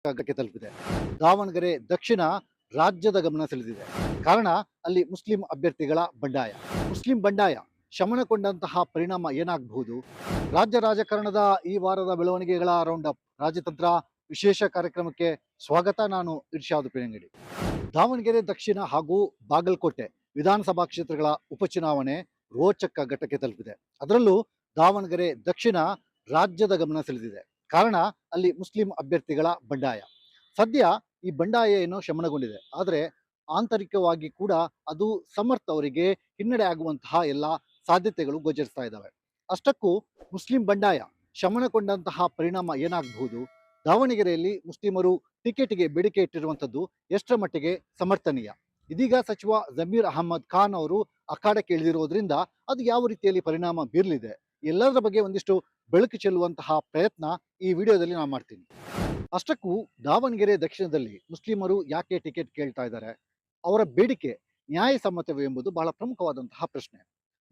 ಜಾಗಕ್ಕೆ ತಲುಪಿದೆ. ದಾವಣಗೆರೆ ದಕ್ಷಿಣ ರಾಜ್ಯದ ಗಮನ ಸೆಳೆದಿದೆ. ಕಾರಣ ಅಲ್ಲಿ ಮುಸ್ಲಿಂ ಅಭ್ಯರ್ಥಿಗಳ ಬಂಡಾಯ. ಮುಸ್ಲಿಂ ಬಂಡಾಯ ಶಮನಗೊಂಡಂತಹ ಪರಿಣಾಮ ಏನಾಗಬಹುದು? ರಾಜ್ಯ ರಾಜಕಾರಣದ ಈ ವಾರದ ಬೆಳವಣಿಗೆಗಳ ರೌಂಡ್ ಅಪ್ ರಾಜತಂತ್ರ ವಿಶೇಷ ಕಾರ್ಯಕ್ರಮಕ್ಕೆ ಸ್ವಾಗತ. ನಾನು ಇರ್ಷಾದ್ ಪಿರಂಗಡಿ. ದಾವಣಗೆರೆ ದಕ್ಷಿಣ ಹಾಗೂ ಬಾಗಲಕೋಟೆ ವಿಧಾನಸಭಾ ಕ್ಷೇತ್ರಗಳ ಉಪಚುನಾವಣೆ ರೋಚಕ ಘಟ್ಟಕ್ಕೆ ತಲುಪಿದೆ. ಅದರಲ್ಲೂ ದಾವಣಗೆರೆ ದಕ್ಷಿಣ ರಾಜ್ಯದ ಗಮನ ಸೆಳೆದಿದೆ. ಕಾರಣ ಅಲ್ಲಿ ಮುಸ್ಲಿಂ ಅಭ್ಯರ್ಥಿಗಳ ಬಂಡಾಯ. ಸದ್ಯ ಈ ಬಂಡಾಯ ಏನೋ ಶಮನಗೊಂಡಿದೆ, ಆದರೆ ಆಂತರಿಕವಾಗಿ ಕೂಡ ಅದು ಸಮರ್ಥ ಅವರಿಗೆ ಹಿನ್ನಡೆ ಆಗುವಂತಹ ಎಲ್ಲ ಸಾಧ್ಯತೆಗಳು ಗೋಚರಿಸ್ತಾ ಇದ್ದಾವೆ. ಅಷ್ಟಕ್ಕೂ ಮುಸ್ಲಿಂ ಬಂಡಾಯ ಶಮನಗೊಂಡಂತಹ ಪರಿಣಾಮ ಏನಾಗಬಹುದು? ದಾವಣಗೆರೆಯಲ್ಲಿ ಮುಸ್ಲಿಮರು ಟಿಕೆಟ್ಗೆ ಬೇಡಿಕೆ ಇಟ್ಟಿರುವಂಥದ್ದು ಎಷ್ಟರ ಮಟ್ಟಿಗೆ ಸಮರ್ಥನೀಯ? ಇದೀಗ ಸಚಿವ ಜಮೀರ್ ಅಹಮದ್ ಖಾನ್ ಅವರು ಅಖಾಡಕ್ಕೆ ಇಳಿದಿರೋದ್ರಿಂದ ಅದು ಯಾವ ರೀತಿಯಲ್ಲಿ ಪರಿಣಾಮ ಬೀರಲಿದೆ, ಎಲ್ಲದರ ಬಗ್ಗೆ ಒಂದಿಷ್ಟು ಬೆಳಕು ಚೆಲ್ಲುವಂತಹ ಪ್ರಯತ್ನ ಈ ವಿಡಿಯೋದಲ್ಲಿ ನಾನು ಮಾಡ್ತೀನಿ. ಅಷ್ಟಕ್ಕೂ ದಾವಣಗೆರೆ ದಕ್ಷಿಣದಲ್ಲಿ ಮುಸ್ಲಿಮರು ಯಾಕೆ ಟಿಕೆಟ್ ಕೇಳ್ತಾ ಇದ್ದಾರೆ? ಅವರ ಬೇಡಿಕೆ ನ್ಯಾಯಸಮ್ಮತವೇ ಎಂಬುದು ಬಹಳ ಪ್ರಮುಖವಾದಂತಹ ಪ್ರಶ್ನೆ.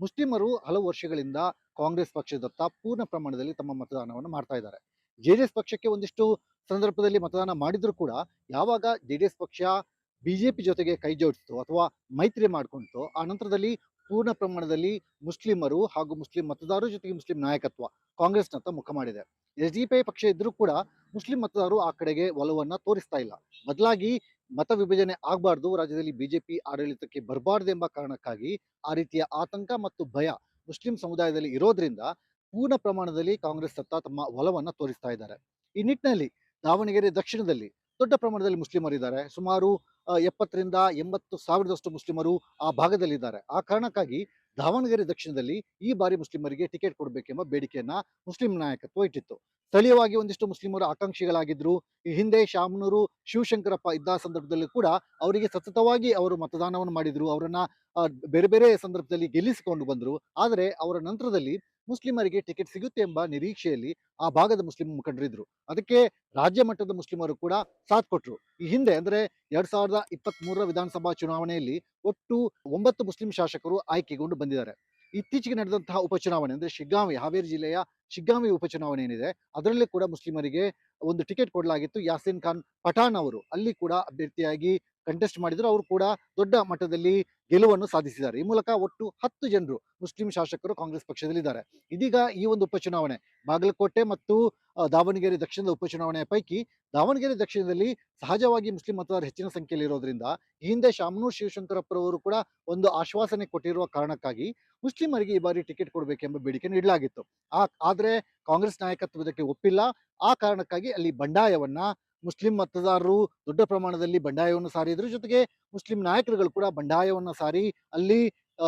ಮುಸ್ಲಿಮರು ಹಲವು ವರ್ಷಗಳಿಂದ ಕಾಂಗ್ರೆಸ್ ಪಕ್ಷದತ್ತ ಪೂರ್ಣ ಪ್ರಮಾಣದಲ್ಲಿ ತಮ್ಮ ಮತದಾನವನ್ನು ಮಾಡ್ತಾ ಇದ್ದಾರೆ. ಜೆಡಿಎಸ್ ಪಕ್ಷಕ್ಕೆ ಒಂದಿಷ್ಟು ಸಂದರ್ಭದಲ್ಲಿ ಮತದಾನ ಮಾಡಿದ್ರು ಕೂಡ ಯಾವಾಗ ಜೆಡಿಎಸ್ ಪಕ್ಷ ಬಿಜೆಪಿ ಜೊತೆಗೆ ಕೈ ಜೋಡಿಸಿತು ಅಥವಾ ಮೈತ್ರಿ ಮಾಡ್ಕೊಂತು, ಆ ನಂತರದಲ್ಲಿ ಪೂರ್ಣ ಪ್ರಮಾಣದಲ್ಲಿ ಮುಸ್ಲಿಮರು ಹಾಗೂ ಮುಸ್ಲಿಂ ಮತದಾರರ ಜೊತೆಗೆ ಮುಸ್ಲಿಂ ನಾಯಕತ್ವ ಕಾಂಗ್ರೆಸ್ನತ್ತ ಮುಖ ಮಾಡಿದೆ. ಎಸ್ಡಿಪಿಐ ಪಕ್ಷ ಇದ್ರೂ ಕೂಡ ಮುಸ್ಲಿಂ ಮತದಾರರು ಆ ಕಡೆಗೆ ಒಲವನ್ನ ತೋರಿಸ್ತಾ ಇಲ್ಲ. ಬದಲಾಗಿ ಮತ ವಿಭಜನೆ ಆಗಬಾರ್ದು, ರಾಜ್ಯದಲ್ಲಿ ಬಿಜೆಪಿ ಆಡಳಿತಕ್ಕೆ ಬರಬಾರ್ದು ಎಂಬ ಕಾರಣಕ್ಕಾಗಿ ಆ ರೀತಿಯ ಆತಂಕ ಮತ್ತು ಭಯ ಮುಸ್ಲಿಂ ಸಮುದಾಯದಲ್ಲಿ ಇರೋದ್ರಿಂದ ಪೂರ್ಣ ಪ್ರಮಾಣದಲ್ಲಿ ಕಾಂಗ್ರೆಸ್ ಅತ್ತ ತಮ್ಮ ಒಲವನ್ನ ತೋರಿಸ್ತಾ ಇದ್ದಾರೆ. ಈ ನಿಟ್ಟಿನಲ್ಲಿ ದಾವಣಗೆರೆ ದಕ್ಷಿಣದಲ್ಲಿ ದೊಡ್ಡ ಪ್ರಮಾಣದಲ್ಲಿ ಮುಸ್ಲಿಮರಿದ್ದಾರೆ. ಸುಮಾರು 70ರಿಂದ 80 ಸಾವಿರದಷ್ಟು ಮುಸ್ಲಿಮರು ಆ ಭಾಗದಲ್ಲಿದ್ದಾರೆ. ಆ ಕಾರಣಕ್ಕಾಗಿ ದಾವಣಗೆರೆ ದಕ್ಷಿಣದಲ್ಲಿ ಈ ಬಾರಿ ಮುಸ್ಲಿಮರಿಗೆ ಟಿಕೆಟ್ ಕೊಡಬೇಕೆಂಬ ಬೇಡಿಕೆಯನ್ನ ಮುಸ್ಲಿಂ ನಾಯಕತ್ವ ಇಟ್ಟಿತ್ತು. ಸ್ಥಳೀಯವಾಗಿ ಒಂದಿಷ್ಟು ಮುಸ್ಲಿಮರು ಆಕಾಂಕ್ಷಿಗಳಾಗಿದ್ರು. ಈ ಹಿಂದೆ ಶಾಮನೂರು ಶಿವಶಂಕರಪ್ಪ ಇದ್ದ ಸಂದರ್ಭದಲ್ಲಿ ಕೂಡ ಅವರಿಗೆ ಸತತವಾಗಿ ಅವರು ಮತದಾನವನ್ನು ಮಾಡಿದ್ರು, ಅವರನ್ನ ಬೇರೆ ಬೇರೆ ಸಂದರ್ಭದಲ್ಲಿ ಗೆಲ್ಲಿಸಿಕೊಂಡು ಬಂದ್ರು. ಆದರೆ ಅವರ ನಂತರದಲ್ಲಿ ಮುಸ್ಲಿಮರಿಗೆ ಟಿಕೆಟ್ ಸಿಗುತ್ತೆ ಎಂಬ ನಿರೀಕ್ಷೆಯಲ್ಲಿ ಆ ಭಾಗದ ಮುಸ್ಲಿಂ ಮುಖಂಡರಿದ್ರು. ಅದಕ್ಕೆ ರಾಜ್ಯ ಮಟ್ಟದ ಮುಸ್ಲಿಮರು ಕೂಡ ಸಾಥ್ ಕೊಟ್ರು. ಈ ಹಿಂದೆ ಅಂದ್ರೆ 2023ರ ವಿಧಾನಸಭಾ ಚುನಾವಣೆಯಲ್ಲಿ ಒಟ್ಟು 9 ಮುಸ್ಲಿಂ ಶಾಸಕರು ಆಯ್ಕೆಗೊಂಡು ಬಂದಿದ್ದಾರೆ. ಇತ್ತೀಚೆಗೆ ನಡೆದಂತಹ ಉಪಚುನಾವಣೆ ಅಂದ್ರೆ ಶಿಗ್ಗಾಂವಿ, ಹಾವೇರಿ ಜಿಲ್ಲೆಯ ಶಿಗ್ಗಾಂವಿ ಉಪಚುನಾವಣೆ ಏನಿದೆ ಅದರಲ್ಲಿ ಕೂಡ ಮುಸ್ಲಿಮರಿಗೆ ಒಂದು ಟಿಕೆಟ್ ಕೊಡಲಾಗಿತ್ತು. ಯಾಸೀನ್ ಖಾನ್ ಪಠಾಣ್ ಅವರು ಅಲ್ಲಿ ಕೂಡ ಅಭ್ಯರ್ಥಿಯಾಗಿ ಕಂಟೆಸ್ಟ್ ಮಾಡಿದ್ರು. ಅವರು ಕೂಡ ದೊಡ್ಡ ಮಟ್ಟದಲ್ಲಿ ಗೆಲುವನ್ನು ಸಾಧಿಸಿದ್ದಾರೆ. ಈ ಮೂಲಕ ಒಟ್ಟು 10 ಜನರು ಮುಸ್ಲಿಂ ಶಾಸಕರು ಕಾಂಗ್ರೆಸ್ ಪಕ್ಷದಲ್ಲಿದ್ದಾರೆ. ಇದೀಗ ಈ ಒಂದು ಉಪಚುನಾವಣೆ ಬಾಗಲಕೋಟೆ ಮತ್ತು ದಾವಣಗೆರೆ ದಕ್ಷಿಣದ ಉಪಚುನಾವಣೆಯ ಪೈಕಿ ದಾವಣಗೆರೆ ದಕ್ಷಿಣದಲ್ಲಿ ಸಹಜವಾಗಿ ಮುಸ್ಲಿಂ ಮತದಾರರು ಹೆಚ್ಚಿನ ಸಂಖ್ಯೆಯಲ್ಲಿ ಇರೋದ್ರಿಂದ ಈ ಹಿಂದೆ ಶಾಮನೂರು ಶಿವಶಂಕರಪ್ಪರವರು ಕೂಡ ಒಂದು ಆಶ್ವಾಸನೆ ಕೊಟ್ಟಿರುವ ಕಾರಣಕ್ಕಾಗಿ ಮುಸ್ಲಿಮರಿಗೆ ಈ ಬಾರಿ ಟಿಕೆಟ್ ಕೊಡಬೇಕೆಂಬ ಬೇಡಿಕೆ ನೀಡಲಾಗಿತ್ತು. ಆದ್ರೆ ಕಾಂಗ್ರೆಸ್ ನಾಯಕತ್ವ ಇದಕ್ಕೆ ಒಪ್ಪಿಲ್ಲ. ಆ ಕಾರಣಕ್ಕಾಗಿ ಅಲ್ಲಿ ಬಂಡಾಯವನ್ನ ಮುಸ್ಲಿಂ ಮತದಾರರು ದೊಡ್ಡ ಪ್ರಮಾಣದಲ್ಲಿ ಬಂಡಾಯವನ್ನು ಸಾರಿದ್ರು. ಜೊತೆಗೆ ಮುಸ್ಲಿಂ ನಾಯಕರುಗಳು ಕೂಡ ಬಂಡಾಯವನ್ನ ಸಾರಿ ಅಲ್ಲಿ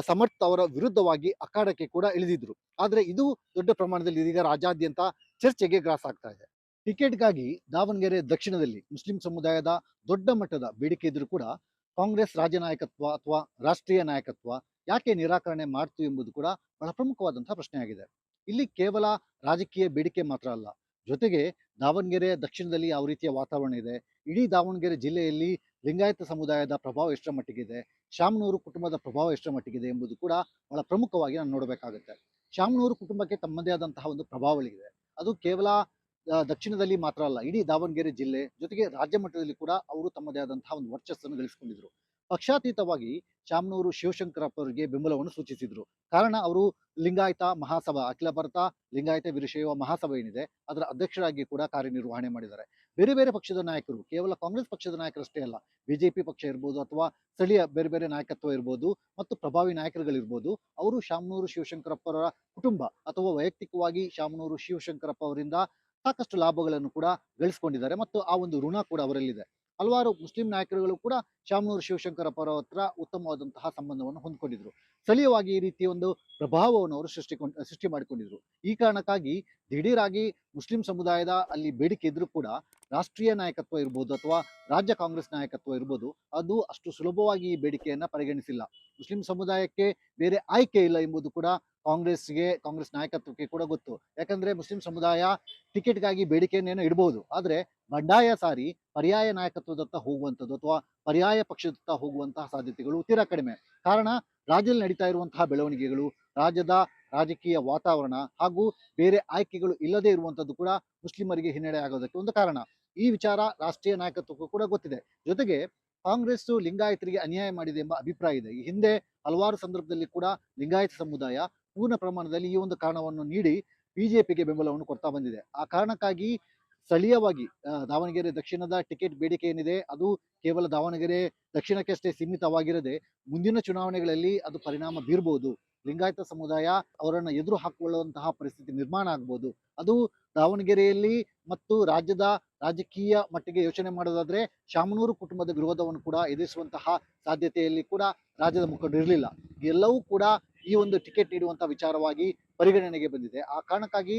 ಸಮರ್ಥ ಅವರ ವಿರುದ್ಧವಾಗಿ ಅಖಾಡಕ್ಕೆ ಕೂಡ ಇಳಿದಿದ್ರು. ಆದ್ರೆ ಇದು ದೊಡ್ಡ ಪ್ರಮಾಣದಲ್ಲಿ ಇದೀಗ ರಾಜ್ಯಾದ್ಯಂತ ಚರ್ಚೆಗೆ ಗ್ರಾಸ ಆಗ್ತಾ ಇದೆ. ಟಿಕೆಟ್ಗಾಗಿ ದಾವಣಗೆರೆ ದಕ್ಷಿಣದಲ್ಲಿ ಮುಸ್ಲಿಂ ಸಮುದಾಯದ ದೊಡ್ಡ ಮಟ್ಟದ ಬೇಡಿಕೆ ಇದ್ರೂ ಕೂಡ ಕಾಂಗ್ರೆಸ್ ರಾಜ್ಯ ನಾಯಕತ್ವ ಅಥವಾ ರಾಷ್ಟ್ರೀಯ ನಾಯಕತ್ವ ಯಾಕೆ ನಿರಾಕರಣೆ ಮಾಡ್ತು ಎಂಬುದು ಕೂಡ ಬಹಳ ಪ್ರಮುಖವಾದಂತಹ ಪ್ರಶ್ನೆಯಾಗಿದೆ. ಇಲ್ಲಿ ಕೇವಲ ರಾಜಕೀಯ ಬೇಡಿಕೆ ಮಾತ್ರ ಅಲ್ಲ, ಜೊತೆಗೆ ದಾವಣಗೆರೆ ದಕ್ಷಿಣದಲ್ಲಿ ಯಾವ ರೀತಿಯ ವಾತಾವರಣ ಇದೆ, ಇಡೀ ದಾವಣಗೆರೆ ಜಿಲ್ಲೆಯಲ್ಲಿ ಲಿಂಗಾಯತ ಸಮುದಾಯದ ಪ್ರಭಾವ ಎಷ್ಟರ ಮಟ್ಟಿಗಿದೆ, ಶಾಮನೂರು ಕುಟುಂಬದ ಪ್ರಭಾವ ಎಷ್ಟರ ಮಟ್ಟಿಗಿದೆ ಎಂಬುದು ಕೂಡ ಬಹಳ ಪ್ರಮುಖವಾಗಿ ನಾನು ನೋಡಬೇಕಾಗುತ್ತೆ. ಶಾಮನೂರು ಕುಟುಂಬಕ್ಕೆ ತಮ್ಮದೇ ಆದಂತಹ ಒಂದು ಪ್ರಭಾವಗಳಿದೆ. ಅದು ಕೇವಲ ದಕ್ಷಿಣದಲ್ಲಿ ಮಾತ್ರ ಅಲ್ಲ, ಇಡೀ ದಾವಣಗೆರೆ ಜಿಲ್ಲೆ ಜೊತೆಗೆ ರಾಜ್ಯ ಮಟ್ಟದಲ್ಲಿ ಕೂಡ ಅವರು ತಮ್ಮದೇ ಆದಂತಹ ಒಂದು ವರ್ಚಸ್ಸನ್ನು ಗಳಿಸಿಕೊಂಡಿದ್ರು. ಪಕ್ಷಾತೀತವಾಗಿ ಶಾಮನೂರು ಶಿವಶಂಕರಪ್ಪ ಅವರಿಗೆ ಬೆಂಬಲವನ್ನು ಸೂಚಿಸಿದ್ರು. ಕಾರಣ ಅವರು ಲಿಂಗಾಯತ ಮಹಾಸಭಾ, ಅಖಿಲ ಭಾರತ ಲಿಂಗಾಯತ ವೀರಶೈವ ಮಹಾಸಭೆ ಏನಿದೆ ಅದರ ಅಧ್ಯಕ್ಷರಾಗಿ ಕೂಡ ಕಾರ್ಯನಿರ್ವಹಣೆ ಮಾಡಿದ್ದಾರೆ. ಬೇರೆ ಬೇರೆ ಪಕ್ಷದ ನಾಯಕರು, ಕೇವಲ ಕಾಂಗ್ರೆಸ್ ಪಕ್ಷದ ನಾಯಕರಷ್ಟೇ ಅಲ್ಲ, ಬಿಜೆಪಿ ಪಕ್ಷ ಇರ್ಬೋದು ಅಥವಾ ಸ್ಥಳೀಯ ಬೇರೆ ಬೇರೆ ನಾಯಕತ್ವ ಇರ್ಬೋದು ಮತ್ತು ಪ್ರಭಾವಿ ನಾಯಕರುಗಳಿರ್ಬೋದು, ಅವರು ಶಾಮನೂರು ಶಿವಶಂಕರಪ್ಪರ ಕುಟುಂಬ ಅಥವಾ ವೈಯಕ್ತಿಕವಾಗಿ ಶಾಮನೂರು ಶಿವಶಂಕರಪ್ಪ ಅವರಿಂದ ಸಾಕಷ್ಟು ಲಾಭಗಳನ್ನು ಕೂಡ ಗಳಿಸಿಕೊಂಡಿದ್ದಾರೆ ಮತ್ತು ಆ ಒಂದು ಋಣ ಕೂಡ ಅವರಲ್ಲಿದೆ. ಹಲವಾರು ಮುಸ್ಲಿಂ ನಾಯಕರುಗಳು ಕೂಡ ಶಾಮನೂರು ಶಿವಶಂಕರಪ್ಪ ಅವರ ಹತ್ರ ಉತ್ತಮವಾದಂತಹ ಸಂಬಂಧವನ್ನು ಹೊಂದ್ಕೊಂಡಿದ್ರು. ಸ್ಥಳೀಯವಾಗಿ ಈ ರೀತಿಯ ಒಂದು ಪ್ರಭಾವವನ್ನು ಅವರು ಸೃಷ್ಟಿ ಮಾಡಿಕೊಂಡಿದ್ರು. ಈ ಕಾರಣಕ್ಕಾಗಿ ದಿಢೀರಾಗಿ ಮುಸ್ಲಿಂ ಸಮುದಾಯದ ಅಲ್ಲಿ ಬೇಡಿಕೆ ಇದ್ರೂ ಕೂಡ ರಾಷ್ಟ್ರೀಯ ನಾಯಕತ್ವ ಇರ್ಬೋದು ಅಥವಾ ರಾಜ್ಯ ಕಾಂಗ್ರೆಸ್ ನಾಯಕತ್ವ ಇರ್ಬೋದು, ಅದು ಅಷ್ಟು ಸುಲಭವಾಗಿ ಈ ಬೇಡಿಕೆಯನ್ನ ಪರಿಗಣಿಸಿಲ್ಲ. ಮುಸ್ಲಿಂ ಸಮುದಾಯಕ್ಕೆ ಬೇರೆ ಆಯ್ಕೆ ಇಲ್ಲ ಎಂಬುದು ಕೂಡ ಕಾಂಗ್ರೆಸ್ ನಾಯಕತ್ವಕ್ಕೆ ಕೂಡ ಗೊತ್ತು. ಯಾಕಂದ್ರೆ ಮುಸ್ಲಿಂ ಸಮುದಾಯ ಟಿಕೆಟ್ಗಾಗಿ ಬೇಡಿಕೆಯನ್ನೇನೋ ಇಡಬಹುದು, ಆದ್ರೆ ಬಂಡಾಯ ಸಾರಿ ಪರ್ಯಾಯ ನಾಯಕತ್ವದತ್ತ ಹೋಗುವಂಥದ್ದು ಅಥವಾ ಪರ್ಯಾಯ ಪಕ್ಷದತ್ತ ಹೋಗುವಂತಹ ಸಾಧ್ಯತೆಗಳು ತೀರಾ ಕಡಿಮೆ. ಕಾರಣ ರಾಜ್ಯದಲ್ಲಿ ನಡೀತಾ ಇರುವಂತಹ ಬೆಳವಣಿಗೆಗಳು, ರಾಜ್ಯದ ರಾಜಕೀಯ ವಾತಾವರಣ ಹಾಗೂ ಬೇರೆ ಆಯ್ಕೆಗಳು ಇಲ್ಲದೆ ಇರುವಂತದ್ದು ಕೂಡ ಮುಸ್ಲಿಮರಿಗೆ ಹಿನ್ನಡೆ ಆಗೋದಕ್ಕೆ ಒಂದು ಕಾರಣ. ಈ ವಿಚಾರ ರಾಷ್ಟ್ರೀಯ ನಾಯಕತ್ವಕ್ಕೂ ಕೂಡ ಗೊತ್ತಿದೆ. ಜೊತೆಗೆ ಕಾಂಗ್ರೆಸ್ ಲಿಂಗಾಯತರಿಗೆ ಅನ್ಯಾಯ ಮಾಡಿದೆ ಎಂಬ ಅಭಿಪ್ರಾಯ ಇದೆ. ಈ ಹಿಂದೆ ಹಲವಾರು ಸಂದರ್ಭದಲ್ಲಿ ಕೂಡ ಲಿಂಗಾಯತ ಸಮುದಾಯ ಪೂರ್ಣ ಪ್ರಮಾಣದಲ್ಲಿ ಈ ಒಂದು ಕಾರಣವನ್ನು ನೀಡಿ ಬಿಜೆಪಿಗೆ ಬೆಂಬಲವನ್ನು ಕೊಡ್ತಾ ಬಂದಿದೆ. ಆ ಕಾರಣಕ್ಕಾಗಿ ಸ್ಥಳೀಯವಾಗಿ ದಾವಣಗೆರೆ ದಕ್ಷಿಣದ ಟಿಕೆಟ್ ಬೇಡಿಕೆ ಏನಿದೆ ಅದು ಕೇವಲ ದಾವಣಗೆರೆ ದಕ್ಷಿಣಕ್ಕಷ್ಟೇ ಸೀಮಿತವಾಗಿರದೆ ಮುಂದಿನ ಚುನಾವಣೆಗಳಲ್ಲಿ ಅದು ಪರಿಣಾಮ ಬೀರಬಹುದು. ಲಿಂಗಾಯತ ಸಮುದಾಯ ಅವರನ್ನು ಎದುರು ಹಾಕಿಕೊಳ್ಳುವಂತಹ ಪರಿಸ್ಥಿತಿ ನಿರ್ಮಾಣ ಆಗ್ಬೋದು. ಅದು ದಾವಣಗೆರೆಯಲ್ಲಿ ಮತ್ತು ರಾಜ್ಯದ ರಾಜಕೀಯ ಮಟ್ಟಿಗೆ ಯೋಚನೆ ಮಾಡೋದಾದ್ರೆ ಶಾಮನೂರು ಕುಟುಂಬದ ವಿರೋಧವನ್ನು ಕೂಡ ಎದುರಿಸುವಂತಹ ಸಾಧ್ಯತೆಯಲ್ಲಿ ಕೂಡ ರಾಜ್ಯದ ಮುಖಂಡರು ಇರಲಿಲ್ಲ. ಎಲ್ಲವೂ ಕೂಡ ಈ ಒಂದು ಟಿಕೆಟ್ ನೀಡುವಂತಹ ವಿಚಾರವಾಗಿ ಪರಿಗಣನೆಗೆ ಬಂದಿದೆ. ಆ ಕಾರಣಕ್ಕಾಗಿ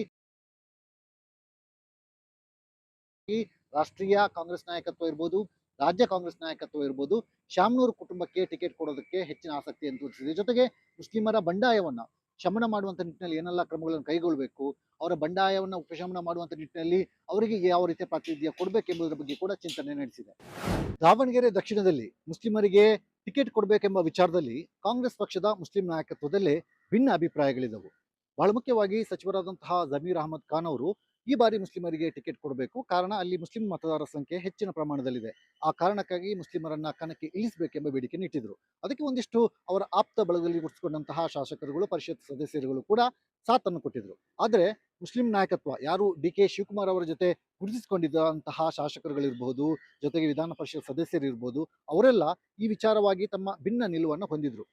ರಾಷ್ಟ್ರೀಯ ಕಾಂಗ್ರೆಸ್ ನಾಯಕತ್ವ ಇರ್ಬೋದು, ರಾಜ್ಯ ಕಾಂಗ್ರೆಸ್ ನಾಯಕತ್ವ ಇರ್ಬೋದು, ಶಾಮನೂರು ಕುಟುಂಬಕ್ಕೆ ಟಿಕೆಟ್ ಕೊಡೋದಕ್ಕೆ ಹೆಚ್ಚಿನ ಆಸಕ್ತಿಯನ್ನು ತೋರಿಸಿದೆ. ಜೊತೆಗೆ ಮುಸ್ಲಿಮರ ಬಂಡಾಯವನ್ನ ಶಮನ ಮಾಡುವಂತ ನಿಟ್ಟಿನಲ್ಲಿ ಏನೆಲ್ಲ ಕ್ರಮಗಳನ್ನು ಕೈಗೊಳ್ಳಬೇಕು, ಅವರ ಬಂಡಾಯವನ್ನ ಉಪಶಮನ ಮಾಡುವಂತ ನಿಟ್ಟಿನಲ್ಲಿ ಅವರಿಗೆ ಯಾವ ರೀತಿಯ ಪ್ರಾತಿನಿಧ್ಯ ಕೊಡಬೇಕೆಂಬುದರ ಬಗ್ಗೆ ಕೂಡ ಚಿಂತನೆ ನಡೆಸಿದೆ. ದಾವಣಗೆರೆ ದಕ್ಷಿಣದಲ್ಲಿ ಮುಸ್ಲಿಮರಿಗೆ ಟಿಕೆಟ್ ಕೊಡಬೇಕೆಂಬ ವಿಚಾರದಲ್ಲಿ ಕಾಂಗ್ರೆಸ್ ಪಕ್ಷದ ಮುಸ್ಲಿಂ ನಾಯಕತ್ವದಲ್ಲೇ ಭಿನ್ನ ಅಭಿಪ್ರಾಯಗಳಿದ್ದವು. ಬಹಳ ಮುಖ್ಯವಾಗಿ ಸಚಿವರಾದಂತಹ ಜಮೀರ್ ಅಹಮದ್ ಖಾನ್ ಅವರು ಈ ಬಾರಿ ಮುಸ್ಲಿಮರಿಗೆ ಟಿಕೆಟ್ ಕೊಡಬೇಕು, ಕಾರಣ ಅಲ್ಲಿ ಮುಸ್ಲಿಂ ಮತದಾರರ ಸಂಖ್ಯೆ ಹೆಚ್ಚಿನ ಪ್ರಮಾಣದಲ್ಲಿದೆ. ಆ ಕಾರಣಕ್ಕಾಗಿ ಮುಸ್ಲಿಮರನ್ನ ಕಣಕ್ಕೆ ಇಳಿಸಬೇಕೆಂಬ ಬೇಡಿಕೆ ಇಟ್ಟಿದ್ರು. ಅದಕ್ಕೆ ಒಂದಿಷ್ಟು ಅವರ ಆಪ್ತ ಬಳಗದಲ್ಲಿ ಗುರುತಿಸಿಕೊಂಡಂತಹ ಶಾಸಕರುಗಳು, ಪರಿಷತ್ ಸದಸ್ಯರುಗಳು ಕೂಡ ಸಾಥನ್ನು ಕೊಟ್ಟಿದ್ರು. ಆದರೆ ಮುಸ್ಲಿಂ ನಾಯಕತ್ವ ಯಾರು ಡಿ.ಕೆ. ಶಿವಕುಮಾರ್ ಅವರ ಜೊತೆ ಗುರುತಿಸಿಕೊಂಡಿದ್ದಂತಹ ಶಾಸಕರುಗಳಿರ್ಬಹುದು, ಜೊತೆಗೆ ವಿಧಾನ ಪರಿಷತ್ ಸದಸ್ಯರಿರ್ಬೋದು, ಅವರೆಲ್ಲ ಈ ವಿಚಾರವಾಗಿ ತಮ್ಮ ಭಿನ್ನ ನಿಲುವನ್ನು ಹೊಂದಿದ್ರು.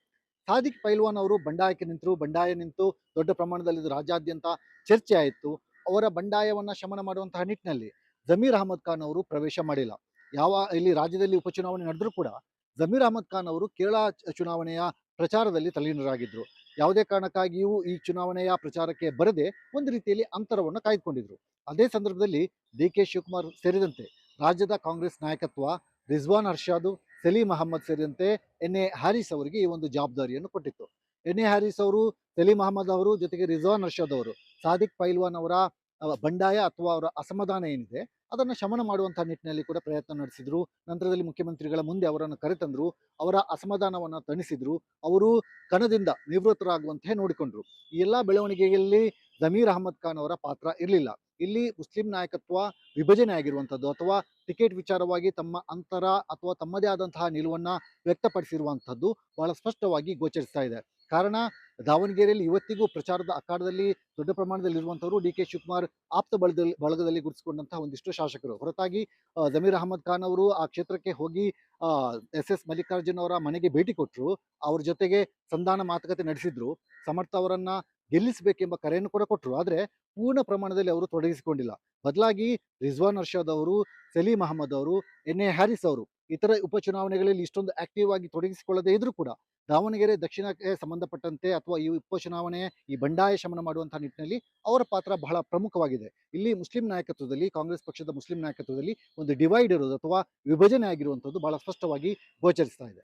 ಸಾದಿಕ್ ಪೈಲ್ವಾನ್ ಅವರು ಬಂಡಾಯಕ್ಕೆ ನಿಂತರು. ಬಂಡಾಯ ನಿಂತು ದೊಡ್ಡ ಪ್ರಮಾಣದಲ್ಲಿ ರಾಜ್ಯಾದ್ಯಂತ ಚರ್ಚೆ ಆಯಿತು. ಅವರ ಬಂಡಾಯವನ್ನ ಶಮನ ಮಾಡುವಂತಹ ನಿಟ್ಟಿನಲ್ಲಿ ಜಮೀರ್ ಅಹಮದ್ ಖಾನ್ ಅವರು ಪ್ರವೇಶ ಮಾಡಿಲ್ಲ. ಇಲ್ಲಿ ರಾಜ್ಯದಲ್ಲಿ ಉಪಚುನಾವಣೆ ನಡೆದರೂ ಕೂಡ ಜಮೀರ್ ಅಹಮದ್ ಖಾನ್ ಅವರು ಕೇರಳ ಚುನಾವಣೆಯ ಪ್ರಚಾರದಲ್ಲಿ ತಲ್ಲೀನರಾಗಿದ್ರು. ಯಾವುದೇ ಕಾರಣಕ್ಕಾಗಿಯೂ ಈ ಚುನಾವಣೆಯ ಪ್ರಚಾರಕ್ಕೆ ಬರದೆ ಒಂದು ರೀತಿಯಲ್ಲಿ ಅಂತರವನ್ನು ಕಾಯ್ದುಕೊಂಡಿದ್ರು. ಅದೇ ಸಂದರ್ಭದಲ್ಲಿ ಡಿ.ಕೆ. ಶಿವಕುಮಾರ್ ಸೇರಿದಂತೆ ರಾಜ್ಯದ ಕಾಂಗ್ರೆಸ್ ನಾಯಕತ್ವ ರಿಜ್ವಾನ್ ಅರ್ಷಾದ್, ಸಲೀಂ ಅಹಮದ್ ಸೇರಿದಂತೆ ಎನ್.ಎ. ಹ್ಯಾರಿಸ್ ಅವರಿಗೆ ಈ ಒಂದು ಜವಾಬ್ದಾರಿಯನ್ನು ಕೊಟ್ಟಿತ್ತು. ಎನ್.ಎ. ಹ್ಯಾರಿಸ್ ಅವರು, ಸಲೀಂ ಅಹಮದ್ ಅವರು, ಜೊತೆಗೆ ರಿಜ್ವಾನ್ ಅರ್ಷಾದ್ ಅವರು ಸಾದಿಕ್ ಪೈಲ್ವಾನ್ ಅವರ ಬಂಡಾಯ ಅಥವಾ ಅವರ ಅಸಮಾಧಾನ ಏನಿದೆ ಅದನ್ನು ಶಮನ ಮಾಡುವಂತಹ ನಿಟ್ಟಿನಲ್ಲಿ ಕೂಡ ಪ್ರಯತ್ನ ನಡೆಸಿದ್ರು. ನಂತರದಲ್ಲಿ ಮುಖ್ಯಮಂತ್ರಿಗಳ ಮುಂದೆ ಅವರನ್ನು ಕರೆತಂದ್ರು. ಅವರ ಅಸಮಾಧಾನವನ್ನು ತಣಿಸಿದ್ರು. ಅವರು ಕಣದಿಂದ ನಿವೃತ್ತರಾಗುವಂತೆ ನೋಡಿಕೊಂಡ್ರು. ಈ ಎಲ್ಲಾ ಬೆಳವಣಿಗೆಯಲ್ಲಿ ಜಮೀರ್ ಅಹಮದ್ ಖಾನ್ ಅವರ ಪಾತ್ರ ಇರಲಿಲ್ಲ. ಇಲ್ಲಿ ಮುಸ್ಲಿಂ ನಾಯಕತ್ವ ವಿಭಜನೆ ಆಗಿರುವಂಥದ್ದು ಅಥವಾ ಟಿಕೆಟ್ ವಿಚಾರವಾಗಿ ತಮ್ಮ ಅಂತರ ಅಥವಾ ತಮ್ಮದೇ ಆದಂತಹ ನಿಲುವನ್ನ ವ್ಯಕ್ತಪಡಿಸಿರುವಂಥದ್ದು ಬಹಳ ಸ್ಪಷ್ಟವಾಗಿ ಗೋಚರಿಸ್ತಾ ಇದೆ. ಕಾರಣ ದಾವಣಗೆರೆಯಲ್ಲಿ ಇವತ್ತಿಗೂ ಪ್ರಚಾರದ ಅಖಾಡದಲ್ಲಿ ದೊಡ್ಡ ಪ್ರಮಾಣದಲ್ಲಿ ಇರುವಂತವರು ಡಿ.ಕೆ. ಶಿವಕುಮಾರ್ ಆಪ್ತ ಬಳಗದಲ್ಲಿ ಗುರುತಿಸಿಕೊಂಡಂತಹ ಒಂದಿಷ್ಟು ಶಾಸಕರು ಹೊರತಾಗಿ ಜಮೀರ್ ಅಹಮದ್ ಖಾನ್ ಅವರು ಆ ಕ್ಷೇತ್ರಕ್ಕೆ ಹೋಗಿ ಎಸ್ ಮಲ್ಲಿಕಾರ್ಜುನ್ ಅವರ ಮನೆಗೆ ಭೇಟಿ ಕೊಟ್ಟರು. ಅವ್ರ ಜೊತೆಗೆ ಸಂಧಾನ ಮಾತುಕತೆ ನಡೆಸಿದ್ರು. ಸಮರ್ಥ ಅವರನ್ನ ಗೆಲ್ಲಿಸಬೇಕೆಂಬ ಕರೆಯನ್ನು ಕೂಡ ಕೊಟ್ಟರು. ಆದ್ರೆ ಪೂರ್ಣ ಪ್ರಮಾಣದಲ್ಲಿ ಅವರು ತೊಡಗಿಸಿಕೊಂಡಿಲ್ಲ. ಬದಲಾಗಿ ರಿಜ್ವಾನ್ ಅರ್ಷಾದ್ ಅವರು, ಸಲೀಂ ಅಹಮದ್ ಅವರು, ಎನ್.ಎ. ಹ್ಯಾರಿಸ್ ಅವರು ಇತರ ಉಪಚುನಾವಣೆಗಳಲ್ಲಿ ಇಷ್ಟೊಂದು ಆಕ್ಟಿವ್ ಆಗಿ ತೊಡಗಿಸಿಕೊಳ್ಳದೇ ಇದ್ರೂ ಕೂಡ ದಾವಣಗೆರೆ ದಕ್ಷಿಣಕ್ಕೆ ಸಂಬಂಧಪಟ್ಟಂತೆ ಅಥವಾ ಈ ಉಪಚುನಾವಣೆ ಈ ಬಂಡಾಯ ಶಮನ ಮಾಡುವಂತಹ ನಿಟ್ಟಿನಲ್ಲಿ ಅವರ ಪಾತ್ರ ಬಹಳ ಪ್ರಮುಖವಾಗಿದೆ. ಇಲ್ಲಿ ಮುಸ್ಲಿಂ ನಾಯಕತ್ವದಲ್ಲಿ, ಕಾಂಗ್ರೆಸ್ ಪಕ್ಷದ ಮುಸ್ಲಿಂ ನಾಯಕತ್ವದಲ್ಲಿ ಒಂದು ಡಿವೈಡ್ ಇರೋದು ಅಥವಾ ವಿಭಜನೆ ಆಗಿರುವಂಥದ್ದು ಬಹಳ ಸ್ಪಷ್ಟವಾಗಿ ಗೋಚರಿಸ್ತಾ ಇದೆ.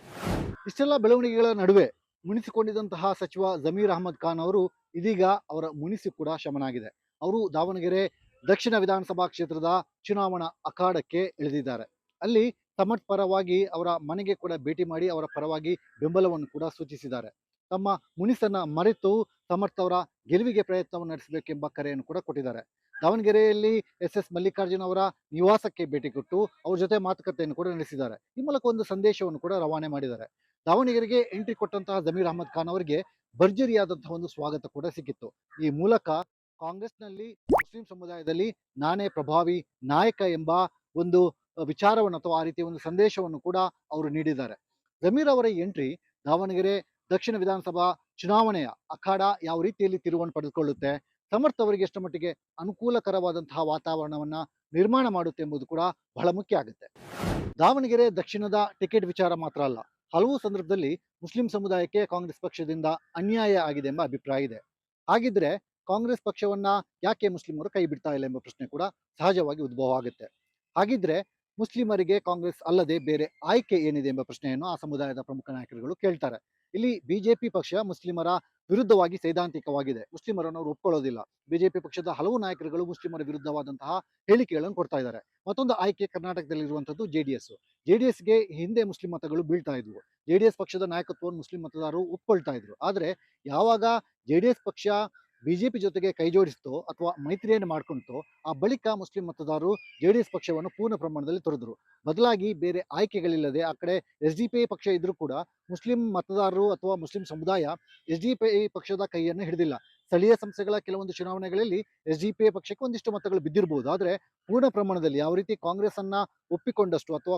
ಇಷ್ಟೆಲ್ಲ ಬೆಳವಣಿಗೆಗಳ ನಡುವೆ ಮುನಿಸಿಕೊಂಡಿದ್ದಂತಹ ಸಚಿವ ಜಮೀರ್ ಅಹಮದ್ ಖಾನ್ ಅವರು ಇದೀಗ ಅವರ ಮುನಿಸಿ ಕೂಡ ಶಮನ ಆಗಿದೆ. ಅವರು ದಾವಣಗೆರೆ ದಕ್ಷಿಣ ವಿಧಾನಸಭಾ ಕ್ಷೇತ್ರದ ಚುನಾವಣಾ ಅಖಾಡಕ್ಕೆ ಇಳಿದಿದ್ದಾರೆ. ಅಲ್ಲಿ ಸಮರ್ಥ್ ಪರವಾಗಿ ಅವರ ಮನೆಗೆ ಕೂಡ ಭೇಟಿ ಮಾಡಿ ಅವರ ಪರವಾಗಿ ಬೆಂಬಲವನ್ನು ಕೂಡ ಸೂಚಿಸಿದ್ದಾರೆ. ತಮ್ಮ ಮುನಿಸನ್ನ ಮರೆತು ಸಮರ್ಥ್ ಅವರ ಗೆಲುವಿಗೆ ಪ್ರಯತ್ನವನ್ನು ನಡೆಸಬೇಕೆಂಬ ಕರೆಯನ್ನು ಕೂಡ ಕೊಟ್ಟಿದ್ದಾರೆ. ದಾವಣಗೆರೆಯಲ್ಲಿ ಎಸ್ ಮಲ್ಲಿಕಾರ್ಜುನ್ ಅವರ ನಿವಾಸಕ್ಕೆ ಭೇಟಿ ಕೊಟ್ಟು ಅವ್ರ ಜೊತೆ ಮಾತುಕತೆಯನ್ನು ಕೂಡ ನಡೆಸಿದ್ದಾರೆ. ಈ ಮೂಲಕ ಒಂದು ಸಂದೇಶವನ್ನು ಕೂಡ ರವಾನೆ ಮಾಡಿದ್ದಾರೆ. ದಾವಣಗೆರೆಗೆ ಎಂಟ್ರಿ ಕೊಟ್ಟಂತಹ ಜಮೀರ್ ಅಹಮದ್ ಖಾನ್ ಅವರಿಗೆ ಭರ್ಜರಿಯಾದಂತಹ ಒಂದು ಸ್ವಾಗತ ಕೂಡ ಸಿಕ್ಕಿತ್ತು. ಈ ಮೂಲಕ ಕಾಂಗ್ರೆಸ್ನಲ್ಲಿ ಮುಸ್ಲಿಂ ಸಮುದಾಯದಲ್ಲಿ ನಾನೇ ಪ್ರಭಾವಿ ನಾಯಕ ಎಂಬ ಒಂದು ವಿಚಾರವನ್ನು ಅಥವಾ ಆ ರೀತಿಯ ಒಂದು ಸಂದೇಶವನ್ನು ಕೂಡ ಅವರು ನೀಡಿದ್ದಾರೆ. ಜಮೀರ್ ಅವರ ಎಂಟ್ರಿ ದಾವಣಗೆರೆ ದಕ್ಷಿಣ ವಿಧಾನಸಭಾ ಚುನಾವಣೆಯ ಅಖಾಡ ಯಾವ ರೀತಿಯಲ್ಲಿ ತಿರುವನ್ನು ಪಡೆದುಕೊಳ್ಳುತ್ತೆ, ಸಮರ್ಥ ಅವರಿಗೆ ಎಷ್ಟು ಮಟ್ಟಿಗೆ ಅನುಕೂಲಕರವಾದಂತಹ ವಾತಾವರಣವನ್ನ ನಿರ್ಮಾಣ ಮಾಡುತ್ತೆ ಎಂಬುದು ಕೂಡ ಬಹಳ ಮುಖ್ಯ ಆಗುತ್ತೆ. ದಾವಣಗೆರೆ ದಕ್ಷಿಣದ ಟಿಕೆಟ್ ವಿಚಾರ ಮಾತ್ರ ಅಲ್ಲ, ಹಲವು ಸಂದರ್ಭದಲ್ಲಿ ಮುಸ್ಲಿಂ ಸಮುದಾಯಕ್ಕೆ ಕಾಂಗ್ರೆಸ್ ಪಕ್ಷದಿಂದ ಅನ್ಯಾಯ ಆಗಿದೆ ಎಂಬ ಅಭಿಪ್ರಾಯ ಇದೆ. ಹಾಗಿದ್ರೆ ಕಾಂಗ್ರೆಸ್ ಪಕ್ಷವನ್ನ ಯಾಕೆ ಮುಸ್ಲಿಮರು ಕೈ ಬಿಡ್ತಾ ಇಲ್ಲ ಎಂಬ ಪ್ರಶ್ನೆ ಕೂಡ ಸಹಜವಾಗಿ ಉದ್ಭವ ಆಗುತ್ತೆ. ಹಾಗಿದ್ರೆ ಮುಸ್ಲಿಮರಿಗೆ ಕಾಂಗ್ರೆಸ್ ಅಲ್ಲದೆ ಬೇರೆ ಆಯ್ಕೆ ಏನಿದೆ ಎಂಬ ಪ್ರಶ್ನೆಯನ್ನು ಆ ಸಮುದಾಯದ ಪ್ರಮುಖ ನಾಯಕರುಗಳು ಕೇಳ್ತಾರೆ. ಇಲ್ಲಿ ಬಿಜೆಪಿ ಪಕ್ಷ ಮುಸ್ಲಿಮರ ವಿರುದ್ಧವಾಗಿ ಸೈದ್ಧಾಂತಿಕವಾಗಿದೆ. ಮುಸ್ಲಿಮರನ್ನು ಅವರು ಒಪ್ಕೊಳ್ಳೋದಿಲ್ಲ. ಬಿಜೆಪಿ ಪಕ್ಷದ ಹಲವು ನಾಯಕರುಗಳು ಮುಸ್ಲಿಮರ ವಿರುದ್ಧವಾದಂತಹ ಹೇಳಿಕೆಗಳನ್ನು ಕೊಡ್ತಾ ಇದ್ದಾರೆ. ಮತ್ತೊಂದು ಆಯ್ಕೆ ಕರ್ನಾಟಕದಲ್ಲಿರುವಂಥದ್ದು ಜೆಡಿಎಸ್ಗೆ ಹಿಂದೆ ಮುಸ್ಲಿಂ ಮತಗಳು ಬೀಳ್ತಾ ಇದ್ವು. ಜೆಡಿಎಸ್ ಪಕ್ಷದ ನಾಯಕತ್ವವನ್ನು ಮುಸ್ಲಿಂ ಮತದಾರರು ಒಪ್ಕೊಳ್ತಾ ಇದ್ರು. ಆದ್ರೆ ಯಾವಾಗ ಜೆಡಿಎಸ್ ಪಕ್ಷ ಬಿಜೆಪಿ ಜೊತೆಗೆ ಕೈಜೋಡಿಸಿತೋ ಅಥವಾ ಮೈತ್ರಿಯನ್ನು ಮಾಡ್ಕೊಂತೋ ಆ ಬಳಿಕ ಮುಸ್ಲಿಂ ಮತದಾರರು ಜೆಡಿಎಸ್ ಪಕ್ಷವನ್ನು ಪೂರ್ಣ ಪ್ರಮಾಣದಲ್ಲಿ ತೊರೆದರು. ಬದಲಾಗಿ ಬೇರೆ ಆಯ್ಕೆಗಳಿಲ್ಲದೆ ಆ ಕಡೆ ಎಸ್ಡಿಪಿಐ ಪಕ್ಷ ಇದ್ರೂ ಕೂಡ ಮುಸ್ಲಿಂ ಮತದಾರರು ಅಥವಾ ಮುಸ್ಲಿಂ ಸಮುದಾಯ ಎಸ್ಡಿಪಿಐ ಪಕ್ಷದ ಕೈಯನ್ನು ಹಿಡಿದಿಲ್ಲ. ಸ್ಥಳೀಯ ಸಂಸ್ಥೆಗಳ ಕೆಲವೊಂದು ಚುನಾವಣೆಗಳಲ್ಲಿ ಎಸ್ಡಿಪಿಐ ಪಕ್ಷಕ್ಕೆ ಒಂದಿಷ್ಟು ಮತಗಳು ಬಿದ್ದಿರಬಹುದು. ಆದರೆ ಪೂರ್ಣ ಪ್ರಮಾಣದಲ್ಲಿ ಯಾವ ರೀತಿ ಕಾಂಗ್ರೆಸ್ ಅನ್ನ ಒಪ್ಪಿಕೊಂಡಷ್ಟು ಅಥವಾ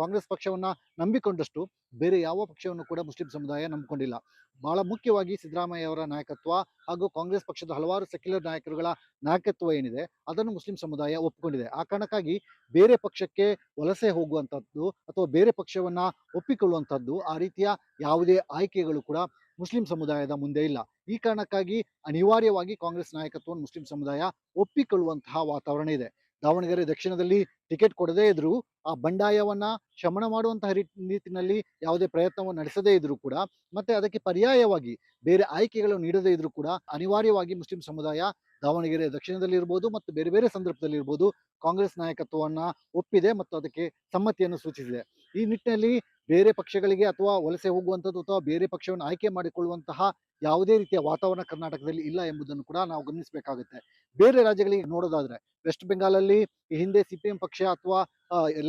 ಕಾಂಗ್ರೆಸ್ ಪಕ್ಷವನ್ನ ನಂಬಿಕೊಂಡಷ್ಟು ಬೇರೆ ಯಾವ ಪಕ್ಷವನ್ನು ಕೂಡ ಮುಸ್ಲಿಂ ಸಮುದಾಯ ನಂಬಿಕೊಂಡಿಲ್ಲ. ಬಹಳ ಮುಖ್ಯವಾಗಿ ಸಿದ್ದರಾಮಯ್ಯ ಅವರ ನಾಯಕತ್ವ ಹಾಗೂ ಕಾಂಗ್ರೆಸ್ ಪಕ್ಷದ ಹಲವಾರು ಸೆಕ್ಯುಲರ್ ನಾಯಕರುಗಳ ನಾಯಕತ್ವ ಏನಿದೆ ಅದನ್ನು ಮುಸ್ಲಿಂ ಸಮುದಾಯ ಒಪ್ಪಿಕೊಂಡಿದೆ. ಆ ಕಾರಣಕ್ಕಾಗಿ ಬೇರೆ ಪಕ್ಷಕ್ಕೆ ವಲಸೆ ಹೋಗುವಂಥದ್ದು ಅಥವಾ ಬೇರೆ ಪಕ್ಷವನ್ನ ಒಪ್ಪಿಕೊಳ್ಳುವಂಥದ್ದು ಆ ರೀತಿಯ ಯಾವುದೇ ಆಯ್ಕೆಗಳು ಕೂಡ ಮುಸ್ಲಿಂ ಸಮುದಾಯದ ಮುಂದೆ ಇಲ್ಲ. ಈ ಕಾರಣಕ್ಕಾಗಿ ಅನಿವಾರ್ಯವಾಗಿ ಕಾಂಗ್ರೆಸ್ ನಾಯಕತ್ವವನ್ನು ಮುಸ್ಲಿಂ ಸಮುದಾಯ ಒಪ್ಪಿಕೊಳ್ಳುವಂತಹ ವಾತಾವರಣ ಇದೆ. ದಾವಣಗೆರೆ ದಕ್ಷಿಣದಲ್ಲಿ ಟಿಕೆಟ್ ಕೊಡದೇ ಇದ್ರೂ ಆ ಬಂಡಾಯವನ್ನ ಶಮನ ಮಾಡುವಂತಹ ನಿಟ್ಟಿನಲ್ಲಿ ಯಾವುದೇ ಪ್ರಯತ್ನವನ್ನು ನಡೆಸದೇ ಇದ್ರೂ ಕೂಡ ಮತ್ತೆ ಅದಕ್ಕೆ ಪರ್ಯಾಯವಾಗಿ ಬೇರೆ ಆಯ್ಕೆಗಳು ನೀಡದೇ ಇದ್ರೂ ಕೂಡ ಅನಿವಾರ್ಯವಾಗಿ ಮುಸ್ಲಿಂ ಸಮುದಾಯ ದಾವಣಗೆರೆ ದಕ್ಷಿಣದಲ್ಲಿ ಇರ್ಬೋದು ಮತ್ತು ಬೇರೆ ಬೇರೆ ಸಂದರ್ಭದಲ್ಲಿ ಇರ್ಬೋದು ಕಾಂಗ್ರೆಸ್ ನಾಯಕತ್ವವನ್ನ ಒಪ್ಪಿದೆ ಮತ್ತು ಅದಕ್ಕೆ ಸಮ್ಮತಿಯನ್ನು ಸೂಚಿಸಿದೆ. ಈ ನಿಟ್ಟಿನಲ್ಲಿ ಬೇರೆ ಪಕ್ಷಗಳಿಗೆ ಅಥವಾ ವಲಸೆ ಹೋಗುವಂಥದ್ದು ಅಥವಾ ಬೇರೆ ಪಕ್ಷವನ್ನು ಆಯ್ಕೆ ಮಾಡಿಕೊಳ್ಳುವಂತಹ ಯಾವುದೇ ರೀತಿಯ ವಾತಾವರಣ ಕರ್ನಾಟಕದಲ್ಲಿ ಇಲ್ಲ ಎಂಬುದನ್ನು ಕೂಡ ನಾವು ಗಮನಿಸಬೇಕಾಗುತ್ತೆ. ಬೇರೆ ರಾಜ್ಯಗಳಿಗೆ ನೋಡೋದಾದ್ರೆ ವೆಸ್ಟ್ ಬೆಂಗಾಲಲ್ಲಿ ಈ ಹಿಂದೆ ಸಿಪಿಎಂ ಪಕ್ಷ ಅಥವಾ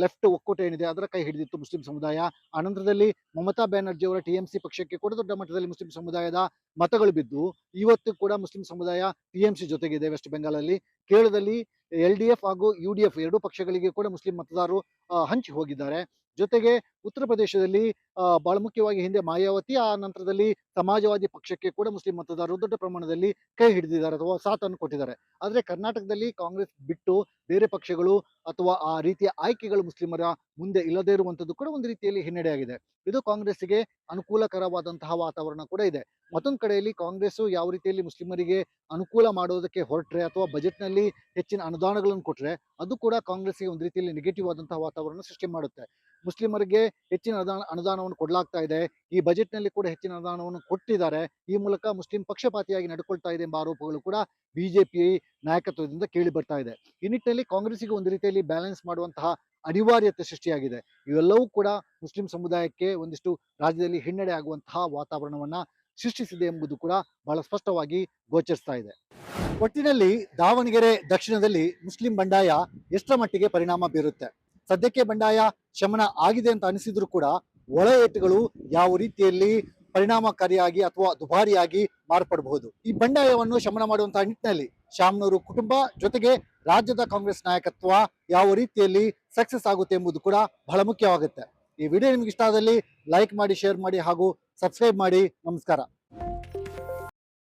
ಲೆಫ್ಟ್ ಒಕ್ಕೂಟ ಏನಿದೆ ಅದರ ಕೈ ಹಿಡಿದಿತ್ತು ಮುಸ್ಲಿಂ ಸಮುದಾಯ. ಅನಂತರದಲ್ಲಿ ಮಮತಾ ಬ್ಯಾನರ್ಜಿ ಅವರ ಟಿಎಂಸಿ ಪಕ್ಷಕ್ಕೆ ಕೂಡ ದೊಡ್ಡ ಮಟ್ಟದಲ್ಲಿ ಮುಸ್ಲಿಂ ಸಮುದಾಯದ ಮತಗಳು ಬಿದ್ದು ಇವತ್ತು ಕೂಡ ಮುಸ್ಲಿಂ ಸಮುದಾಯ ಟಿಎಂಸಿ ಜೊತೆಗಿದೆ ವೆಸ್ಟ್ ಬೆಂಗಾಲಲ್ಲಿ. ಕೇರಳದಲ್ಲಿ LDF ಹಾಗೂ UDF ಎರಡೂ ಪಕ್ಷಗಳಿಗೆ ಕೂಡ ಮುಸ್ಲಿಂ ಮತದಾರರು ಹಂಚಿ ಹೋಗಿದ್ದಾರೆ. ಜೊತೆಗೆ ಉತ್ತರ ಪ್ರದೇಶದಲ್ಲಿ ಬಹಳ ಮುಖ್ಯವಾಗಿ ಹಿಂದೆ ಮಾಯಾವತಿ ಆ ನಂತರದಲ್ಲಿ ಸಮಾಜವಾದಿ ಪಕ್ಷಕ್ಕೆ ಕೂಡ ಮುಸ್ಲಿಂ ಮತದಾರರು ದೊಡ್ಡ ಪ್ರಮಾಣದಲ್ಲಿ ಕೈ ಹಿಡಿದಿದ್ದಾರೆ ಅಥವಾ ಸಾಥನ್ನು ಕೊಟ್ಟಿದ್ದಾರೆ. ಆದ್ರೆ ಕರ್ನಾಟಕದಲ್ಲಿ ಕಾಂಗ್ರೆಸ್ ಬಿಟ್ಟು ಬೇರೆ ಪಕ್ಷಗಳು ಅಥವಾ ಆ ರೀತಿಯ ಆಯ್ಕೆಗಳು ಮುಸ್ಲಿಮರ ಮುಂದೆ ಇಲ್ಲದೇ ಇರುವಂತದ್ದು ಕೂಡ ಒಂದು ರೀತಿಯಲ್ಲಿ ಹಿನ್ನಡೆಯಾಗಿದೆ. ಇದು ಕಾಂಗ್ರೆಸ್ಸಿಗೆ ಅನುಕೂಲಕರವಾದಂತಹ ವಾತಾವರಣ ಕೂಡ ಇದೆ. ಮತ್ತೊಂದು ಕಡೆಯಲ್ಲಿ ಕಾಂಗ್ರೆಸ್ ಯಾವ ರೀತಿಯಲ್ಲಿ ಮುಸ್ಲಿಮರಿಗೆ ಅನುಕೂಲ ಮಾಡೋದಕ್ಕೆ ಹೊರಟ್ರೆ ಅಥವಾ ಬಜೆಟ್ನಲ್ಲಿ ಹೆಚ್ಚಿನ ಅನುದಾನಗಳನ್ನು ಕೊಟ್ರೆ ಅದು ಕೂಡ ಕಾಂಗ್ರೆಸ್ಗೆ ಒಂದು ರೀತಿಯಲ್ಲಿ ನೆಗೆಟಿವ್ ಆದಂತಹ ವಾತಾವರಣ ಸೃಷ್ಟಿ ಮಾಡುತ್ತೆ. ಮುಸ್ಲಿಮರಿಗೆ ಹೆಚ್ಚಿನ ಅನುದಾನವನ್ನು ಕೊಡಲಾಗ್ತಾ ಇದೆ, ಈ ಬಜೆಟ್ನಲ್ಲಿ ಕೂಡ ಹೆಚ್ಚಿನ ಅನುದಾನವನ್ನು ಕೊಟ್ಟಿದ್ದಾರೆ, ಈ ಮೂಲಕ ಮುಸ್ಲಿಂ ಪಕ್ಷಪಾತಿಯಾಗಿ ನಡ್ಕೊಳ್ತಾ ಇದೆ ಎಂಬ ಆರೋಪಗಳು ಕೂಡ ಬಿಜೆಪಿ ನಾಯಕತ್ವದಿಂದ ಕೇಳಿ ಬರ್ತಾ ಇದೆ. ಈ ನಿಟ್ಟಿನಲ್ಲಿ ಕಾಂಗ್ರೆಸ್ಸಿಗೆ ಒಂದು ರೀತಿಯಲ್ಲಿ ಬ್ಯಾಲೆನ್ಸ್ ಮಾಡುವಂತಹ ಅನಿವಾರ್ಯತೆ ಸೃಷ್ಟಿಯಾಗಿದೆ. ಇವೆಲ್ಲವೂ ಕೂಡ ಮುಸ್ಲಿಂ ಸಮುದಾಯಕ್ಕೆ ಒಂದಿಷ್ಟು ರಾಜ್ಯದಲ್ಲಿ ಹಿನ್ನಡೆ ಆಗುವಂತಹ ವಾತಾವರಣವನ್ನ ಸೃಷ್ಟಿಸಿದೆ ಎಂಬುದು ಕೂಡ ಬಹಳ ಸ್ಪಷ್ಟವಾಗಿ ಗೋಚರಿಸ್ತಾ ಇದೆ. ಒಟ್ಟಿನಲ್ಲಿ ದಾವಣಗೆರೆ ದಕ್ಷಿಣದಲ್ಲಿ ಮುಸ್ಲಿಂ ಬಂಡಾಯ ಎಷ್ಟರ ಮಟ್ಟಿಗೆ ಪರಿಣಾಮ ಬೀರುತ್ತೆ? ಸದ್ಯಕ್ಕೆ ಬಂಡಾಯ ಶಮನ ಆಗಿದೆ ಅಂತ ಅನಿಸಿದ್ರು ಕೂಡ ಒಳ ಏಟುಗಳು ಯಾವ ರೀತಿಯಲ್ಲಿ ಪರಿಣಾಮಕಾರಿಯಾಗಿ ಅಥವಾ ದುಬಾರಿಯಾಗಿ ಮಾರ್ಪಡಬಹುದು. ಈ ಬಂಡಾಯವನ್ನು ಶಮನ ಮಾಡುವಂತಹ ನಿಟ್ಟಿನಲ್ಲಿ ಶಾಮನೂರು ಕುಟುಂಬ ಜೊತೆಗೆ ರಾಜ್ಯದ ಕಾಂಗ್ರೆಸ್ ನಾಯಕತ್ವ ಯಾವ ರೀತಿಯಲ್ಲಿ ಸಕ್ಸಸ್ ಆಗುತ್ತೆ ಎಂಬುದು ಕೂಡ ಬಹಳ ಮುಖ್ಯವಾಗುತ್ತೆ. ಈ ವಿಡಿಯೋ ನಿಮ್ಗೆ ಇಷ್ಟ ಆದಲ್ಲಿ ಲೈಕ್ ಮಾಡಿ, ಶೇರ್ ಮಾಡಿ ಹಾಗೂ ಸಬ್ಸ್ಕ್ರೈಬ್ ಮಾಡಿ. ನಮಸ್ಕಾರ.